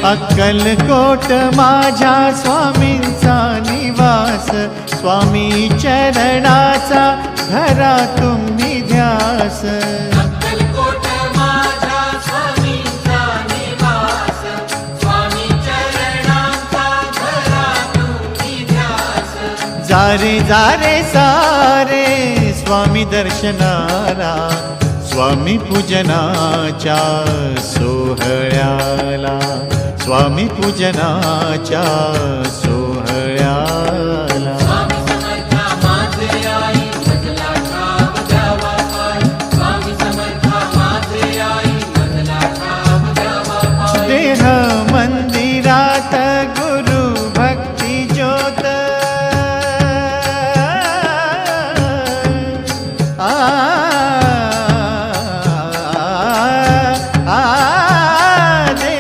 अक्कलकोट माझ्या स्वामींचा निवास, स्वामी चरणाचा धरा तुम्ही ध्यास। अक्कलकोट माझ्या स्वामींचा निवास, स्वामी चरणांचा धरा तुम्ही ध्यास। जारे जारे सारे स्वामी दर्शनाला, स्वामी पूजनाच्या सोहळ्याला, स्वामी पूजनाच्या सोहळ्याला। स्वामी समर्था माझे आई मजला ठाव द्यावा पाय, स्वामी समर्था माझे आई मजला ठाव द्यावा पाय। देह